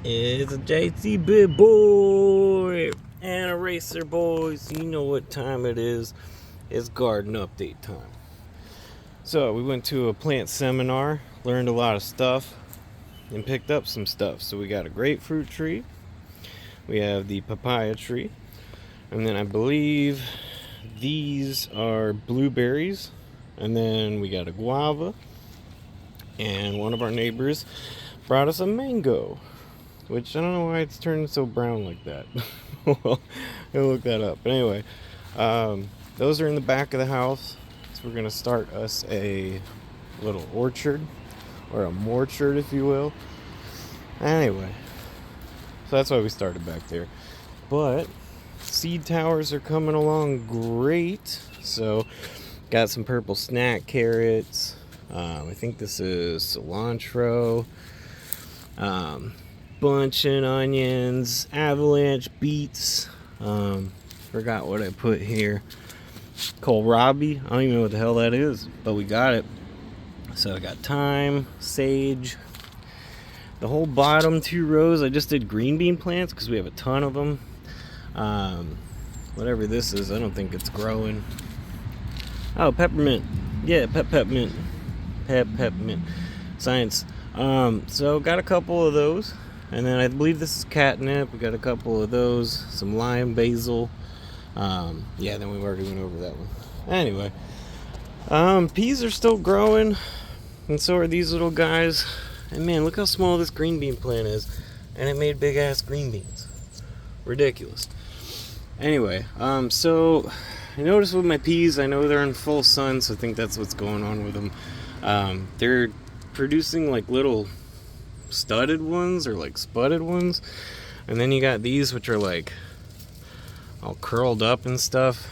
It's a JC Big Boy and a Racer Boys. You know what time it is. It's garden update time. So we went to a plant seminar, learned a lot of stuff, and picked up some stuff. So we got a grapefruit tree, we have the papaya tree, and then I believe these are blueberries, and then we got a guava, and one of our neighbors brought us a mango. Which I don't know why it's turned so brown like that. Well, I'll look that up. But anyway, those are in the back of the house. So we're gonna start us a little orchard, or a morchard, if you will. Anyway, so that's why we started back there. But seed towers are coming along great. So got some purple snack carrots. I think this is cilantro. Bunching onions, avalanche beets. Forgot what I put here. Kohlrabi. I don't even know what the hell that is, but we got it. So I got thyme, sage. The whole bottom 2 rows, I just did green bean plants because we have a ton of them. Whatever this is, I don't think it's growing. Oh, peppermint. Yeah, peppermint. Peppermint. Science. So got a couple of those. And then I believe this is catnip. We got a couple of those. Some lime, basil. Yeah, then we already went over that one. Anyway. Peas are still growing. And so are these little guys. And man, look how small this green bean plant is. And it made big ass green beans. Ridiculous. Anyway, so I noticed with my peas, I know they're in full sun, so I think that's what's going on with them. They're producing like little studded ones or like spudded ones, and then you got these which are like all curled up and stuff.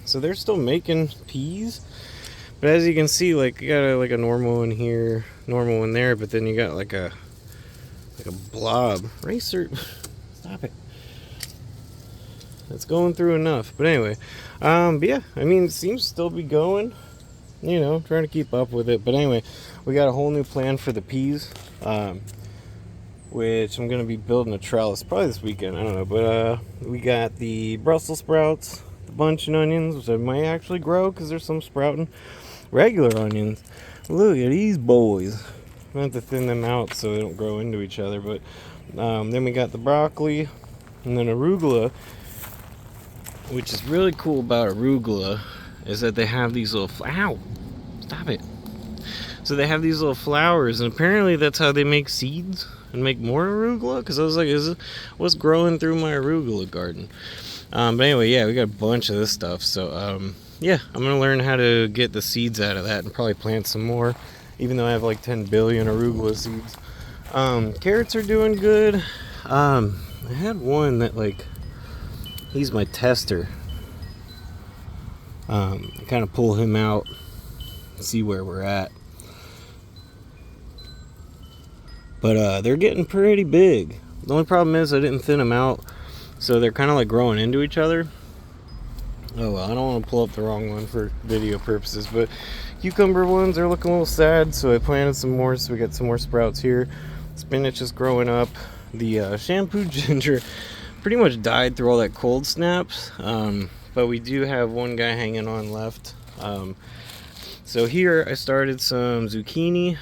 So they're still making peas, but as you can see, like you got like a normal one here, normal one there, but then you got like a blob. Racer, stop it. It's going through enough. But anyway, but yeah, I mean, it seems to still be going. You know, trying to keep up with it. But anyway, we got a whole new plan for the peas, which I'm going to be building a trellis probably this weekend. I don't know. But we got the Brussels sprouts, the bunching onions, which I might actually grow because there's some sprouting. Regular onions. Look at these boys. I have to thin them out so they don't grow into each other. But then we got the broccoli and then arugula, which is really cool about arugula is that they have these little ow, stop it. So they have these little flowers, and apparently that's how they make seeds and make more arugula. Because I was like, what's growing through my arugula garden? But anyway, yeah, we got a bunch of this stuff. So yeah, I'm gonna learn how to get the seeds out of that and probably plant some more. Even though I have like 10 billion arugula seeds. Carrots are doing good. I had one that like, he's my tester. I kind of pull him out, see where we're at. But they're getting pretty big. The only problem is I didn't thin them out, so they're kind of like growing into each other. Oh well, I don't want to pull up the wrong one for video purposes, but cucumber ones are looking a little sad, so I planted some more, so we got some more sprouts here. Spinach is growing up. The shampoo ginger pretty much died through all that cold snaps. But we do have one guy hanging on left. So here I started some zucchini.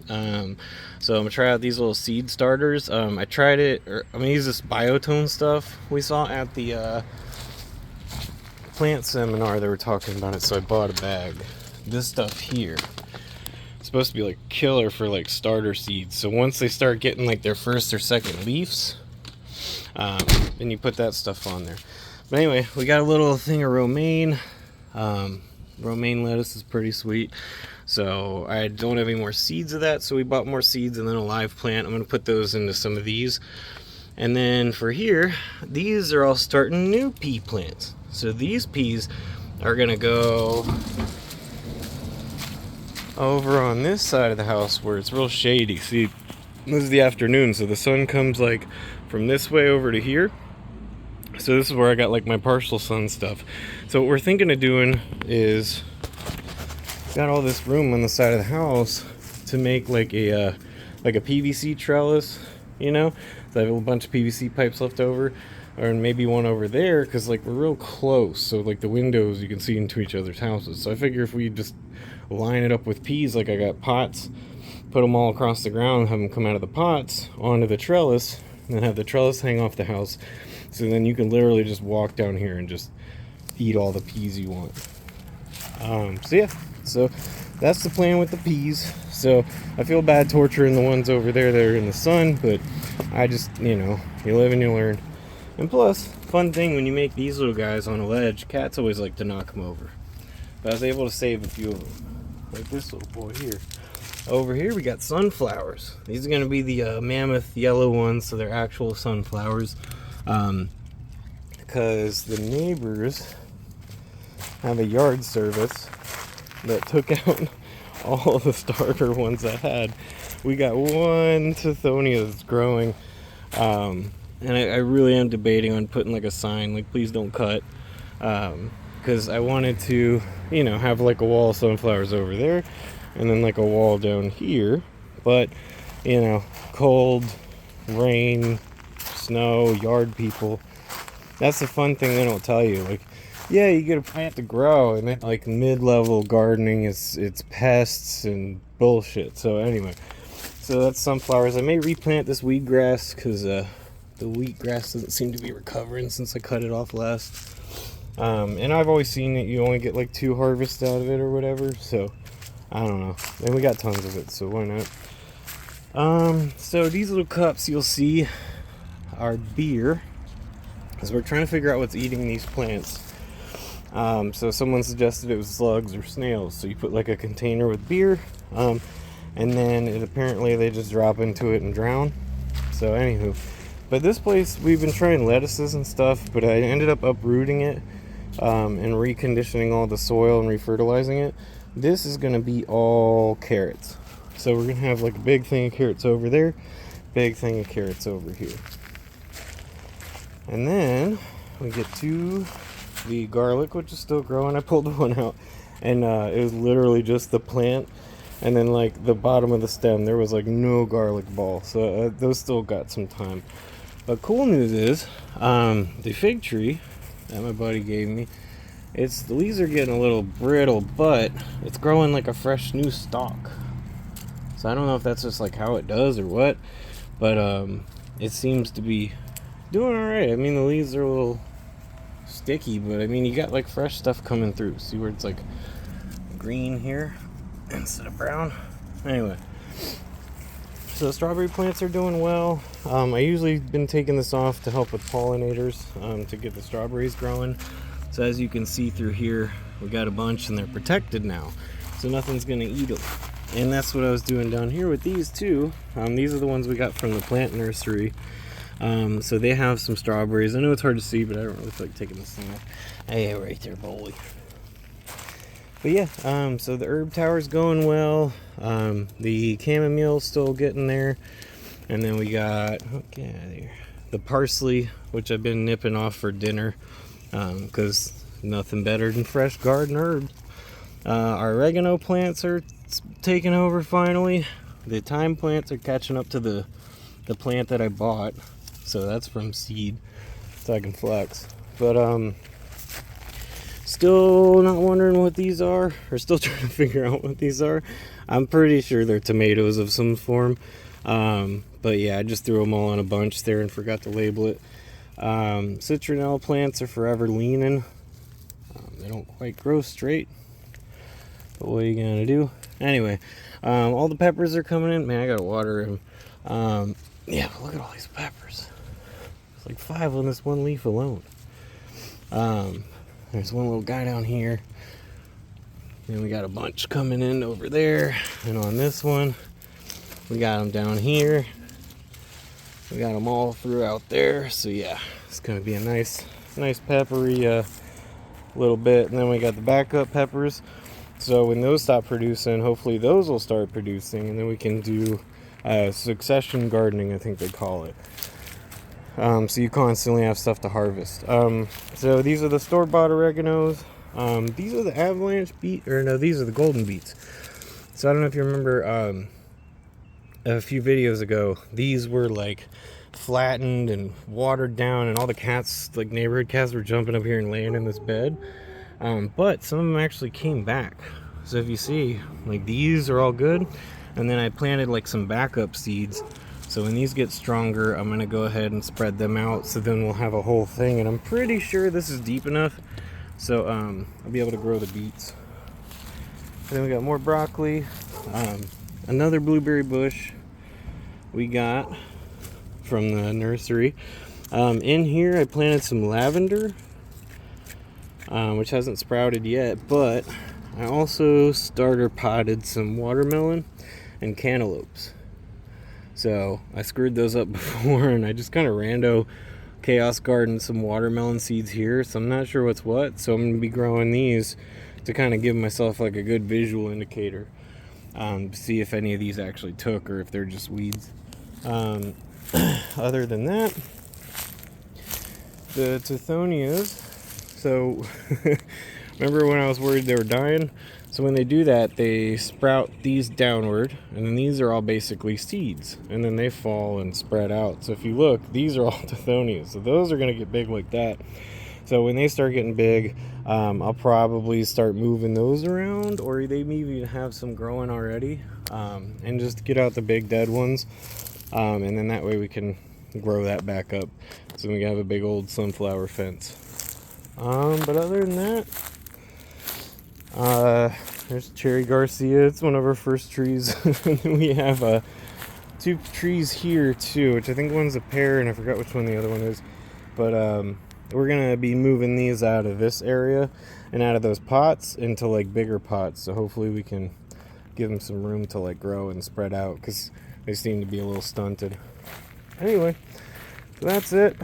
So I'm gonna try out these little seed starters. I tried it. I'm gonna use this biotone stuff we saw at the plant seminar. They were talking about it, so I bought a bag. This stuff here, it's supposed to be like killer for like starter seeds. So once they start getting like their first or second leaves, then you put that stuff on there. But anyway, we got a little thing of romaine. Romaine lettuce is pretty sweet. So I don't have any more seeds of that, so we bought more seeds and then a live plant. I'm going to put those into some of these. And then for here, these are all starting new pea plants. So these peas are going to go over on this side of the house where it's real shady. See, this is the afternoon, so the sun comes like from this way over to here. So this is where I got like my partial sun stuff. So what we're thinking of doing is got all this room on the side of the house to make like a like a PVC trellis, you know. So I have a bunch of PVC pipes left over, or maybe one over there, because like we're real close, so like the windows you can see into each other's houses. So I figure if we just line it up with peas, like I got pots, put them all across the ground, have them come out of the pots onto the trellis, and then have the trellis hang off the house, so then you can literally just walk down here and just eat all the peas you want. So yeah, so that's the plan with the peas. So I feel bad torturing the ones over there that are in the sun, but I just, you know, you live and you learn. And plus, fun thing, when you make these little guys on a ledge, cats always like to knock them over. But I was able to save a few of them, like this little boy here. Over here we got sunflowers. These are going to be the mammoth yellow ones, so they're actual sunflowers. Because the neighbors have a yard service that took out all of the starter ones I had. We got one Tithonia that's growing, and I really am debating on putting like a sign, like please don't cut, because I wanted to, you know, have like a wall of sunflowers over there, and then like a wall down here. But, you know, cold, rain, snow, yard people, that's the fun thing they don't tell you. Like, yeah, you get a plant to grow, and then like mid-level gardening is it's pests and bullshit. So anyway, so that's sunflowers. I may replant this wheatgrass because the wheatgrass doesn't seem to be recovering since I cut it off last. And I've always seen that you only get like 2 harvests out of it or whatever. So I don't know. And we got tons of it, so why not? So these little cups you'll see are beer, because we're trying to figure out what's eating these plants. So someone suggested it was slugs or snails. So you put like a container with beer, and then apparently they just drop into it and drown. So anywho, but this place we've been trying lettuces and stuff, but I ended up uprooting it, and reconditioning all the soil and refertilizing it. This is going to be all carrots. So we're going to have like a big thing of carrots over there, big thing of carrots over here. And then we get to the garlic, which is still growing. I pulled one out, and it was literally just the plant, and then like the bottom of the stem there was like no garlic ball. So those still got some time. But cool news is the fig tree that my buddy gave me, the leaves are getting a little brittle, but it's growing like a fresh new stalk. So I don't know if that's just like how it does or what, but it seems to be doing all right. I mean, the leaves are a little sticky, but I mean, you got like fresh stuff coming through. See where it's like green here instead of brown? Anyway, so the strawberry plants are doing well. I usually been taking this off to help with pollinators, to get the strawberries growing. So as you can see through here, we got a bunch and they're protected now, so nothing's gonna eat them. And that's what I was doing down here with these too. These are the ones we got from the plant nursery. So they have some strawberries. I know it's hard to see, but I don't really feel like taking this thing off. Hey, right there, boy. But yeah, so the herb tower's going well. The chamomile's still getting there. And then we got, the parsley, which I've been nipping off for dinner, because nothing better than fresh garden herbs. Our oregano plants are taking over finally. The thyme plants are catching up to the plant that I bought. So that's from seed, so I can flex. But still not wondering what these are, or still trying to figure out what these are. I'm pretty sure they're tomatoes of some form. But yeah, I just threw them all in a bunch there and forgot to label it. Citronelle plants are forever leaning. They don't quite grow straight, but what are you gonna do? Anyway, all the peppers are coming in. Man, I gotta water them. Yeah, but look at all these peppers. There's like 5 on this one leaf alone. There's one little guy down here. Then we got a bunch coming in over there. And on this one, we got them down here. We got them all throughout there. So yeah, it's gonna be a nice peppery little bit. And then we got the backup peppers. So when those stop producing, hopefully those will start producing, and then we can do succession gardening, I think they call it. So you constantly have stuff to harvest. So these are the store-bought oreganos. These are the avalanche beet, or no, these are the golden beets. So I don't know if you remember a few videos ago, these were like flattened and watered down, and all the cats, like neighborhood cats, were jumping up here and laying in this bed. But some of them actually came back. So if you see, like these are all good, and then I planted like some backup seeds. So when these get stronger, I'm gonna go ahead and spread them out, so then we'll have a whole thing. And I'm pretty sure this is deep enough, so I'll be able to grow the beets. And then we got more broccoli, another blueberry bush we got from the nursery. In here I planted some lavender, which hasn't sprouted yet, but I also starter potted some watermelon and cantaloupes. So I screwed those up before, and I just kind of rando chaos garden some watermelon seeds here, so I'm not sure what's what. So I'm going to be growing these to kind of give myself like a good visual indicator, see if any of these actually took or if they're just weeds. Other than that, the Tithonias, so remember when I was worried they were dying? So when they do that, they sprout these downward, and then these are all basically seeds, and then they fall and spread out. So if you look, these are all Tithonias, so those are going to get big like that. So when they start getting big, I'll probably start moving those around, or they may even have some growing already, and just get out the big dead ones, and then that way we can grow that back up, so we can have a big old sunflower fence. But other than that, there's Cherry Garcia. It's one of our first trees. And then we have two trees here too, which I think one's a pear, and I forgot which one the other one is. But we're gonna be moving these out of this area and out of those pots into like bigger pots, so hopefully we can give them some room to like grow and spread out, because they seem to be a little stunted. Anyway, so that's it.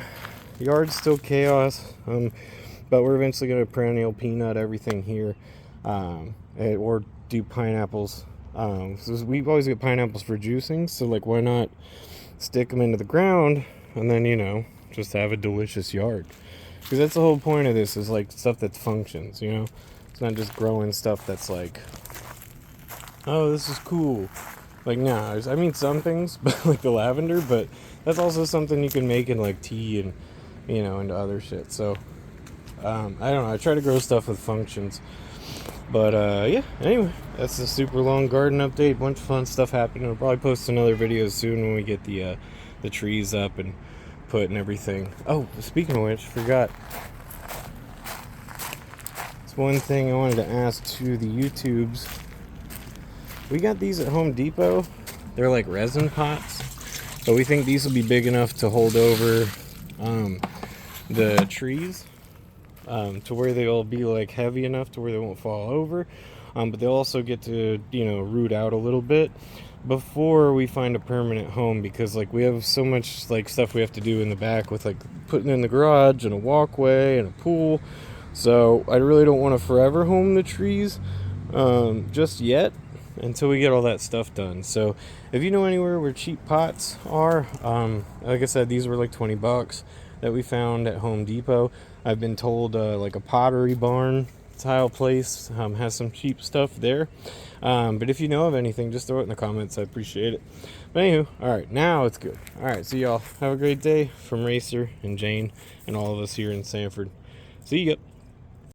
Yard's still chaos, but we're eventually gonna perennial peanut everything here, or do pineapples. So we always get pineapples for juicing, so like why not stick them into the ground and then, you know, just have a delicious yard. Because that's the whole point of this, is like stuff that functions, you know? It's not just growing stuff that's like, oh, this is cool. Like, nah, I mean some things, but like the lavender, but that's also something you can make in like tea and, you know, into other shit. So, I don't know, I try to grow stuff with functions. But, yeah, anyway, that's a super long garden update. Bunch of fun stuff happening. I'll probably post another video soon when we get the trees up and put and everything. Oh, speaking of which, forgot. It's one thing I wanted to ask to the YouTubes. We got these at Home Depot. They're like resin pots, but we think these will be big enough to hold over the trees, to where they'll be like heavy enough to where they won't fall over, but they'll also get to, you know, root out a little bit before we find a permanent home, because like we have so much like stuff we have to do in the back with like putting in the garage and a walkway and a pool. So I really don't want to forever home the trees just yet, until we get all that stuff done. So if you know anywhere where cheap pots are, like I said, these were like $20 that we found at Home Depot. I've been told like a Pottery Barn style place has some cheap stuff there. But if you know of anything, just throw it in the comments. I appreciate it. But anywho, alright, now it's good. Alright, see y'all. Have a great day from Racer and Jane and all of us here in Sanford. See ya.